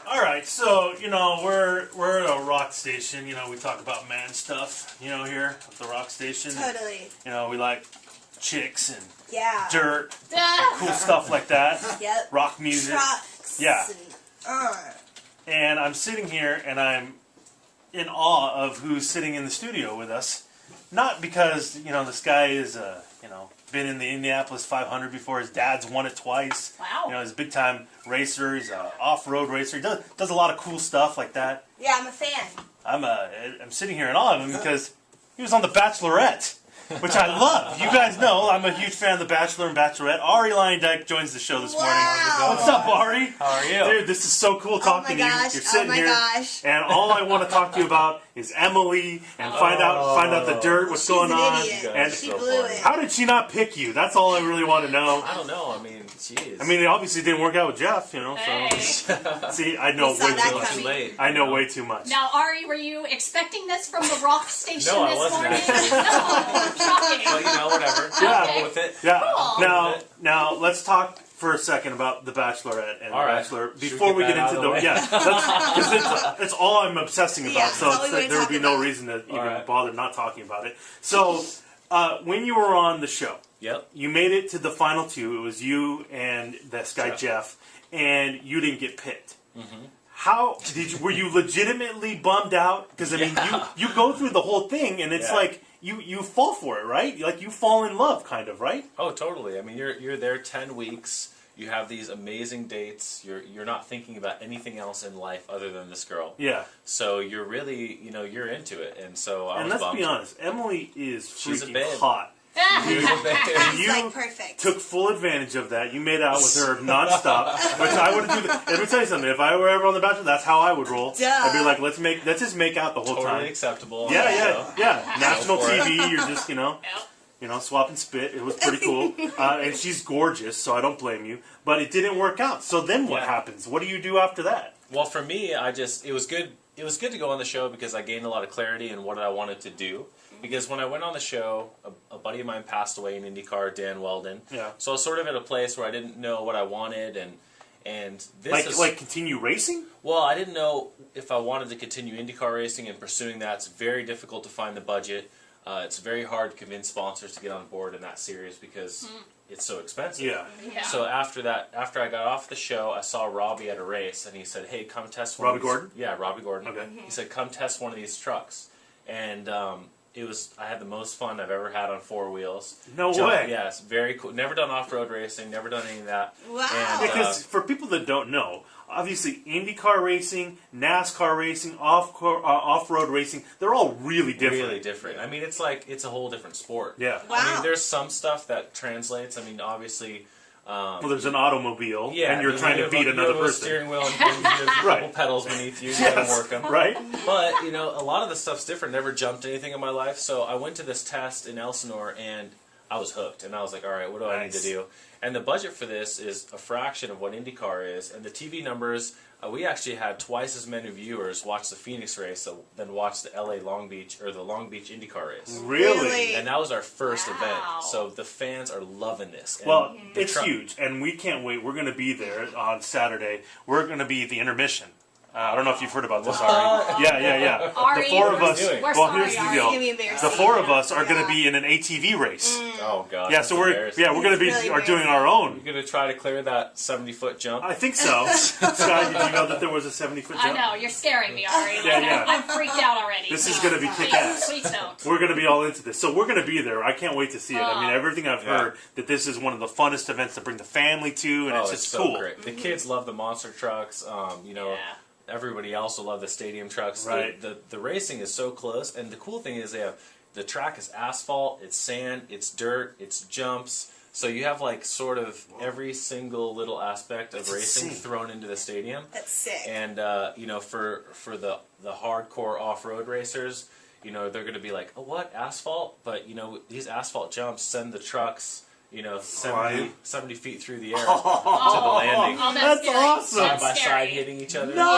All right, so we're at a rock station. We talk about man stuff. Here at the rock station. Totally. We like chicks and dirt, cool stuff like that. Yep. Rock music. Trucks. Yeah. And, And I'm sitting here and I'm in awe of who's sitting in the studio with us. Not because this guy is been in the Indianapolis 500 before. His dad's won it twice. Wow. He's a big time racer. He's an off-road racer. He does a lot of cool stuff like that. Yeah, I'm a fan. I'm sitting here in awe of him because he was on The Bachelorette, which I love. You guys know I'm a huge fan of The Bachelor and Bachelorette. Aurie Luyendyk joins the show this morning. What's up, Aurie? How are you? Dude, this is so cool talking to you. You're sitting here, and all I want to talk to you about is Emily and find out the dirt, what's going on. And she blew it. How did she not pick you? That's all I really want to know. I don't know. I mean, jeez. I mean, it obviously didn't work out with Jeff, Hey. so. See, I know Too late. I know way too much. Now, Aurie, were you expecting this from the rock station No, I this wasn't morning? actually. No, shocking. Well, whatever. Yeah. Roll with it. Yeah. Cool. Now let's talk for a second about The Bachelorette and All The right. Bachelor Should before we we get get that into out of the the way? because it's all I'm obsessing about. Yeah, So that's all we wanna there would be talk no about. reason to even right. bother not talking about it. So when you were on the show, Yep. you made it to the final two. It was you and this guy Jeff, and you didn't get picked. Mm-hmm. How were you legitimately bummed out? Because I mean, you go through the whole thing, and it's like you fall for it, right? Like you fall in love, kind of, right? Oh, totally. I mean, you're there 10 weeks. You have these amazing dates. You're not thinking about anything else in life other than this girl. Yeah. So you're really, you're into it. And so I And was let's bummed. be honest, Emily is She's a freaking babe. hot. She was a babe. And you like perfect. took full advantage of that. You made out with her nonstop, which I would do. Let me tell you something. If I were ever on The Bachelor, that's how I would roll. Duh. I'd be like, let's just make out the whole Totally time. acceptable. Yeah. National Go for it. TV. You're just swapping spit. It was pretty cool. And she's gorgeous, so I don't blame you. But it didn't work out. So then what happens? What do you do after that? Well, for me, it was good. It was good to go on the show because I gained a lot of clarity in what I wanted to do. Because when I went on the show, a buddy of mine passed away in IndyCar, Dan Weldon. Yeah. So I was sort of at a place where I didn't know what I wanted, and this Like continue racing? Well, I didn't know if I wanted to continue IndyCar racing and pursuing that. It's very difficult to find the budget. It's very hard to convince sponsors to get on board in that series because it's so expensive. Yeah. So after I got off the show, I saw Robbie at a race, and he said, "Hey, come test one." Robbie of these. Gordon? Yeah, Robbie Gordon. Okay. He said, "Come test one of these trucks," and I had the most fun I've ever had on four wheels. No way. Yeah, it's very cool. Never done off-road racing. Never done any of that. Wow. And, Because for people that don't know, obviously IndyCar racing, NASCAR racing, off-road racing, they're all really different. Really different. I mean, it's a whole different sport. Yeah. Wow. I mean, there's some stuff that translates. I mean, obviously. Well, there's an automobile, Yeah, and you're trying to beat another you have a person. steering wheel and things, you have a couple pedals beneath you. You gotta work them. Right? But a lot of the stuff's different. Never jumped anything in my life, so I went to this test in Elsinore, and I was hooked. And I was like, all right, what do I need to do? And the budget for this is a fraction of what IndyCar is, and the TV numbers. We actually had twice as many viewers watch the Phoenix race than watch the LA Long Beach or the Long Beach IndyCar race. Really? And that was our first event, so the fans are loving this. And Well, it's huge, and we can't wait. We're going to be there on Saturday. We're going to be at the intermission. I don't know if you've heard about this, Aurie. Yeah. Aurie, The four of us. we're Well, sorry, here's the Aurie. deal. It's gonna be embarrassing. The four of us are going to be in an ATV race. Oh god. Yeah, that's so we're embarrassing. going to be really doing our own. You're gonna try to clear that 70-foot jump. I think so. Sky, did you know that there was a 70-foot jump? I know, you're scaring me, Aurie. Yeah. I'm freaked out already. This is going to be Please, kick-ass. please don't. We're going to be all into this. So we're going to be there. I can't wait to see it. I mean, everything I've heard, that this is one of the funnest events to bring the family to, and it's just so cool. great. The kids love the monster trucks. Everybody else will love the stadium trucks. Right. The racing is so close, and the cool thing is the track is asphalt, it's sand, it's dirt, it's jumps. So you have like sort of every single little aspect of racing thrown into the stadium. That's sick. And for the hardcore off-road racers, they're going to be like, oh, what, asphalt? But these asphalt jumps send the trucks 70 feet through the air to the landing. Oh, That's scary. awesome. Side That's by scary. side hitting each other. No,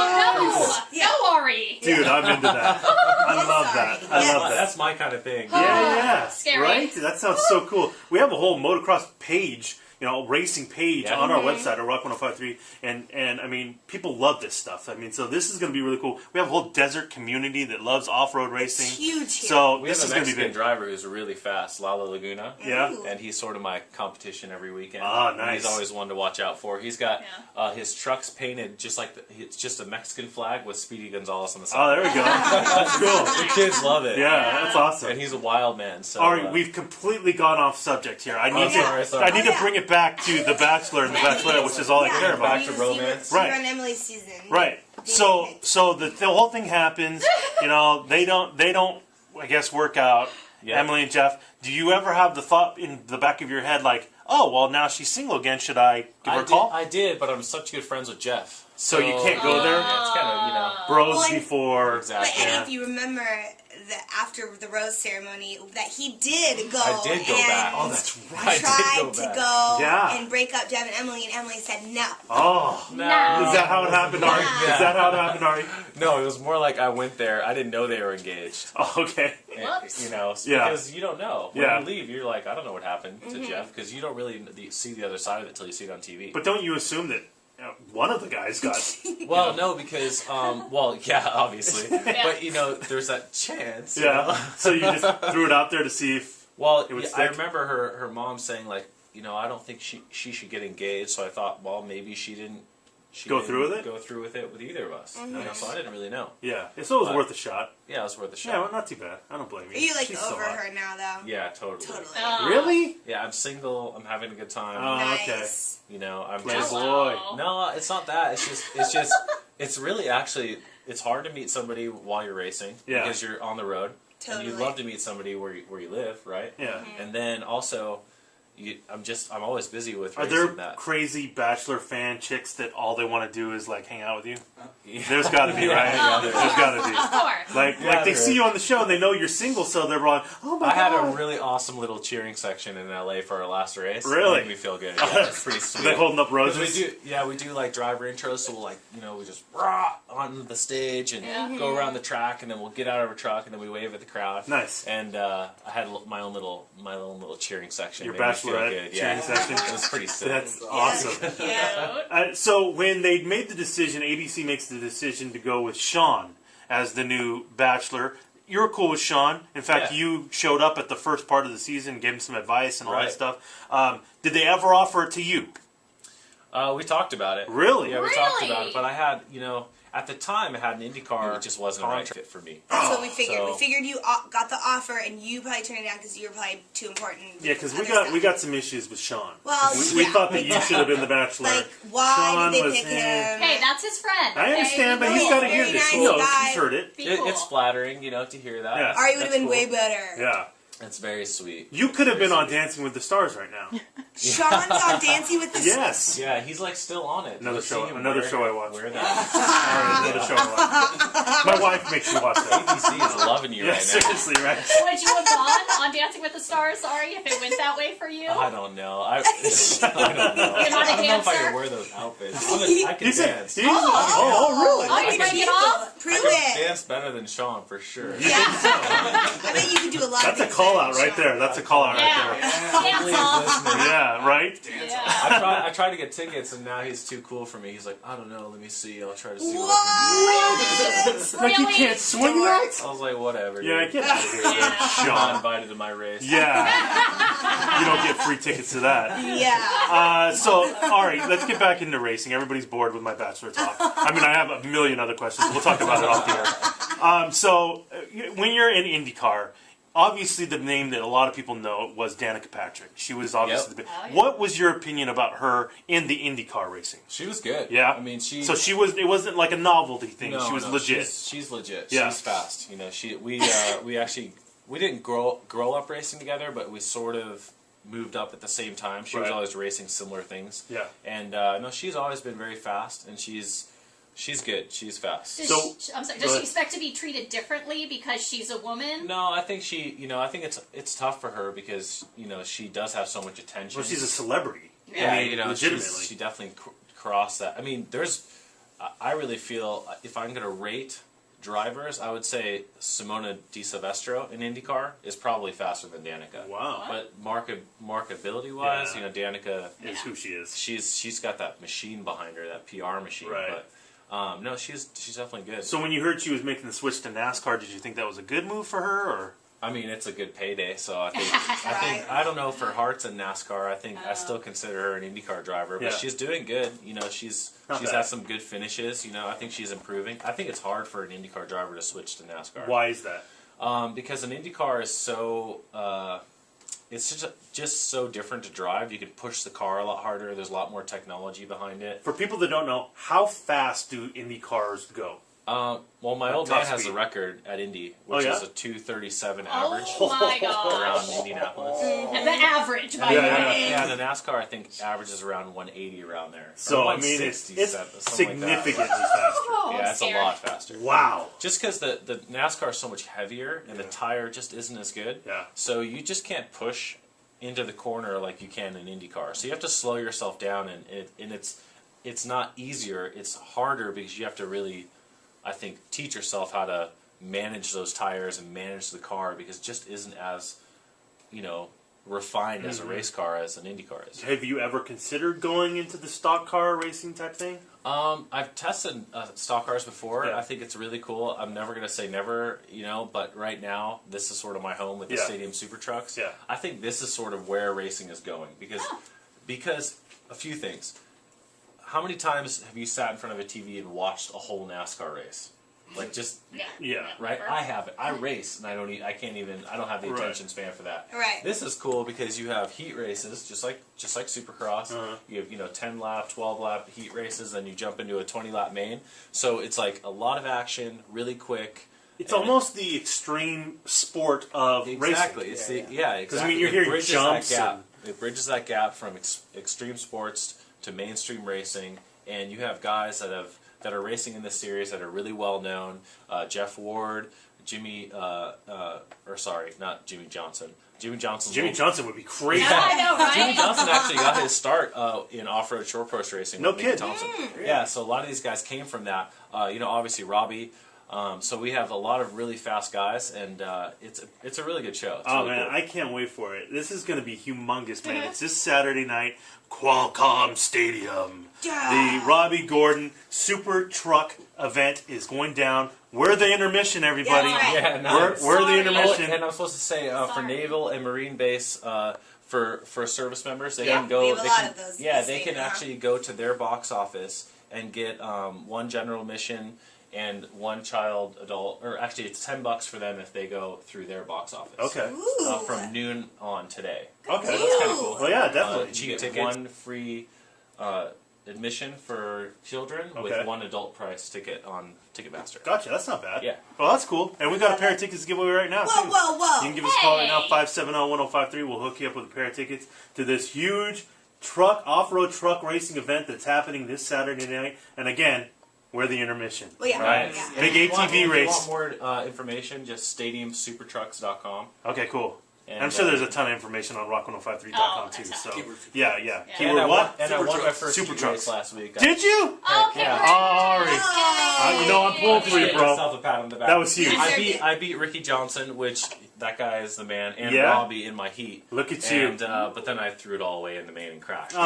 Aurie. Dude, I'm into that. I love that. I love that. That's my kind of thing. Yeah. Scary. Right? That sounds so cool. We have a whole motocross page. racing page Yeah. on our website, at Rock 105.3, and I mean, people love this stuff. I mean, so this is going to be really cool. We have a whole desert community that loves off-road racing. It's huge here. So We this have is a going to be Mexican big. driver who's really fast, Lala Laguna. Yeah. Ooh. And he's sort of my competition every weekend. Ah, And nice. he's always one to watch out for. He's got his trucks painted just like it's just a Mexican flag with Speedy Gonzalez on the Oh, side. there we go. That's cool. The kids love it. Yeah, that's awesome. And he's a wild man. So All right, we've completely gone off subject here. I need sorry. I need to bring it back to The Bachelor and The Bachelorette, which is all I care about. Back to romance. Right. You're on Emily's season. Right. So the whole thing happens. They don't. I guess work out. Yeah. Emily and Jeff. Do you ever have the thought in the back of your head like, oh well, now she's single again. Should I give her a call? I did, but I'm such good friends with Jeff. So you can't go there? Yeah, it's kind of, Bros Well, before. Exactly. But Yeah. and if you remember that after the rose ceremony, that he did go. I did go and back. Oh, that's I right. did tried go to back. go Yeah. and break up Jeff and Emily said no. Oh. No. Is that how it happened, Ari? Yeah. Is that how it happened, Ari? No, it was more like I went there. I didn't know they were engaged. Oh, okay. And, Whoops. Yeah. Because you don't know. When Yeah. you leave, you're like, I don't know what happened to Jeff, because you don't really see the other side of it until you see it on TV. But don't you assume that one of the guys got? Well, no, because, yeah, obviously. But, there's that chance. you know? Yeah. So you just threw it out there to see if. Well, It would I stick? remember her mom saying, like, I don't think she should get engaged, so I thought, well, maybe she didn't Go through with it? Go through with it with either of us. So I didn't really know. Yeah. So it was But- worth a shot. Yeah, it was worth a shot. Yeah, well, not too bad. I don't blame you. Are you like She's over so hot. her now though? Yeah, totally. Totally. Really? Yeah, I'm single. I'm having a good time. Oh, okay. Nice. I'm Playboy. just Hello. no. It's not that. It's really actually. It's hard to meet somebody while you're racing Yeah. because you're on the road. Totally. And you'd love to meet somebody where you live, right? Yeah. And then also, I'm always busy with Are racing there that. crazy Bachelor fan chicks that all they want to do is like hang out with you? Yeah. There's got to be, right? Yeah, There's got to be. Of course. Like Yeah, they there see is. you on the show and they know you're single, so they're like, oh my I had god. a really awesome little cheering section in LA for our last race. Really? It made me feel good. Yeah, it's pretty sweet. They holding up 'Cause roses. we do like driver intros, so we'll like, we just rah on the stage and go around the track, and then we'll get out of our truck, and then we wave at the crowd. Nice. And I had my own little cheering section. Your Made me feel Bachelorette good. cheering Yeah. section. It was pretty sick. That's awesome. Cute. So when they made the decision, ABC makes the decision to go with Sean as the new Bachelor. You were cool with Sean. In fact, Yeah. you showed up at the first part of the season, gave him some advice and all that Right. stuff. Did they ever offer it to you? We talked about it. Really? Yeah, we talked Really? about it. But I had, at the time, I had an IndyCar. It just wasn't the right fit for me. That's what we figured. So- We figured you got the offer, and you probably turned it down because you were probably too important. Yeah, because we Other got stuff. we got some issues with Sean. Well, we yeah. thought that you should have been the Bachelor. Like, why Sean did they was pick in. him? Hey, that's his friend. I okay? understand, but Be he's cool. got to hear Very this. nice He knows. guy. He's heard it. Be cool. It's flattering, to hear that. Yeah. Ari would have That's been cool. way better. Yeah. It's very sweet. You could have been on Dancing with the Stars right now. Sean's on Dancing with the Yes. Yeah, he's like still on it. Another You'll see show- him another wear- show I watch. Wear that. Another show I watch. My wife makes me watch that. ABC is loving you Yeah, right now. seriously, right? Would you have gone on Dancing with the Stars, Ari, if it went that way for you? I don't know. I don't know. You're not a I don't know if I dancer? can wear those outfits. I can He said, dance. oh, really? Oh, you break it off? Prove I can it. dance better than Sean for sure. I bet you can do a lot That's of a things call better out than right Sean. there. That's a call out right Yeah. Dance Please off. listen. there. Yeah, right? Yeah. I tried to get tickets, and now he's too cool for me. He's like, I don't know. Let me see. I'll try to see what What? Like you Really? can't swing that? I can do. I was like, whatever. Yeah, dude. get out of here, Yeah. Sean invited to my race. Yeah. You don't get free tickets to that. Yeah. So, Ari, let's get back into racing. Everybody's bored with my Bachelor talk. I mean, I have a million other questions. We'll talk about it off the air. When you're in IndyCar, obviously the name that a lot of people know was Danica Patrick. She was obviously the big. Oh, yeah. What was your opinion about her in the IndyCar racing? She was good. Yeah. I mean, she. So she was. It wasn't like a novelty thing. No, she was no, legit. She's legit. Yeah. She's fast. We actually didn't grow up racing together, but we sort of moved up at the same time. She was Right. always racing similar things. Yeah. And no, she's always been very fast, and she's good. She's fast. Does So- I'm sorry. go Does she ahead. expect to be treated differently because she's a woman? No, I think I think it's tough for her because she does have so much attention. Well, she's a celebrity. Yeah, I mean, legitimately. she definitely crossed that. I mean, I really feel if I'm going to rate drivers, I would say Simona Di Silvestro in IndyCar is probably faster than Danica. Wow. But markability wise, Yeah. Danica Is who she is. she's got that machine behind her, that PR machine. Right. But no, she's definitely good. So when you heard she was making the switch to NASCAR, did you think that was a good move for her, or? I mean, it's a good payday, so I think Right. I don't know for hearts in NASCAR. I still consider her an IndyCar driver, but Yeah. she's doing good. She's Not bad. had some good finishes. I think she's improving. I think it's hard for an IndyCar driver to switch to NASCAR. Why is that? Because an IndyCar is so it's just so different to drive. You can push the car a lot harder. There's a lot more technology behind it. For people that don't know, how fast do Indy cars go? Well, my old top man has speed. a record at Indy, which Oh, yeah? is a 2:37 average Oh my around gosh. Indianapolis. The average, by Yeah, the yeah, way. Yeah, and the NASCAR I think averages around 180 around there. So Or I mean, it's 167, something like that. significantly faster. Oh, I'm Yeah, it's a scared. lot faster. Wow. Just because the NASCAR is so much heavier and the Yeah. tire just isn't as good. Yeah. So you just can't push into the corner like you can in IndyCar. So you have to slow yourself down, and it's not easier. It's harder because you have to really, I think, teach yourself how to manage those tires and manage the car, because it just isn't as, refined as a race car as an Indy car is. Have you ever considered going into the stock car racing type thing? I've tested stock cars before. Yeah. I think it's really cool. I'm never going to say never, but right now, this is sort of my home with the Yeah. Stadium Super Trucks. Yeah. I think this is sort of where racing is going, because a few things. How many times have you sat in front of a TV and watched a whole NASCAR race? Like, just, Yeah. right? Never. I have it. I race, and I don't have the Right. attention span for that. Right. This is cool because you have heat races, just like Supercross. Uh-huh. You have 10 lap, 12 lap heat races, then you jump into a 20 lap main. So it's like a lot of action, really quick. It's and almost the extreme sport of exactly. racing. It's exactly. I mean, you're It hearing bridges jumps that gap. and- It bridges that gap from extreme sports to mainstream racing, and you have guys that are racing in this series that are really well known. Jeff Ward, not Jimmy Johnson. Jimmy Johnson. Jimmy Johnson would be crazy. Yeah, I know, right? Jimmy Johnson actually got his start in off-road short course racing. No with Mickey kid. Thompson. Yeah, so a lot of these guys came from that. Obviously Robbie. So we have a lot of really fast guys, and it's a really good show. It's Oh really man, cool. I can't wait for it. This is going to be humongous, man. It's this Saturday night, Qualcomm Stadium. Yeah. The Robbie Gordon Super Truck event is going down. We're the intermission, everybody. Yeah, that's right. Yeah, nice. We're the Sorry. intermission. And I'm supposed to say for Sorry. Naval and Marine Base, for service members, they Yeah. can go. We have a they lot can, of those Yeah, these they days, can huh? actually go to their box office and get one general admission and one child adult, or actually it's $10 for them if they go through their box office. Okay. Ooh. From noon on today. Okay. Ooh. Kind of cool. Well, yeah, definitely. You Cheap get tickets. one free admission for children Okay. with one adult price ticket on Ticketmaster. Gotcha. That's not bad. Yeah. Well, that's cool. And we got a pair of tickets to give away right now, Whoa, too. whoa, whoa. You can give us a call right now, Hey. 570-1053. We'll hook you up with a pair of tickets to this huge off-road truck racing event that's happening this Saturday night. And again, we're the intermission. Well, yeah. Right? Yeah. Big If you want- ATV if race. you want more information, just stadiumsupertrucks.com. Okay, cool. And, I'm sure there's a ton of information on rock1053.com Oh, too. that's So awesome. yeah. And Keyword I won, what? and I won my first Super heat trucks. race last week. Did you? Okay, Yeah. great. Ari. Oh. You know I'm pulling for you, Give bro. myself a pat on the back. That was huge. I beat Ricky Johnson, which that guy is the man, and Yeah? Robbie in my heat. Look at you. And but then I threw it all away in the main and crashed. Oh,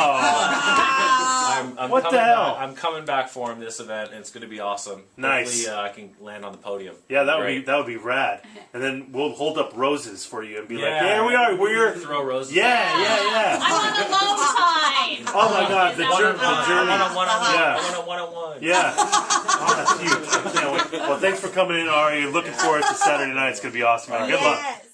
I'm What the coming hell? Back, I'm coming back for him this event, and it's going to be awesome. Nice. Hopefully, I can land on the podium. yeah, Great. that would be rad. And then we'll hold up roses for you and be like, Yeah. "Here we are. We're Throw roses. yeah." I'm on the low time. Oh my God, the journey. One-on-one. One-on-one. Yeah. Oh, that's huge. I can't wait. Well, thanks for coming in, Ari. Looking forward to Saturday night. It's gonna be awesome, man. Good luck. Yes.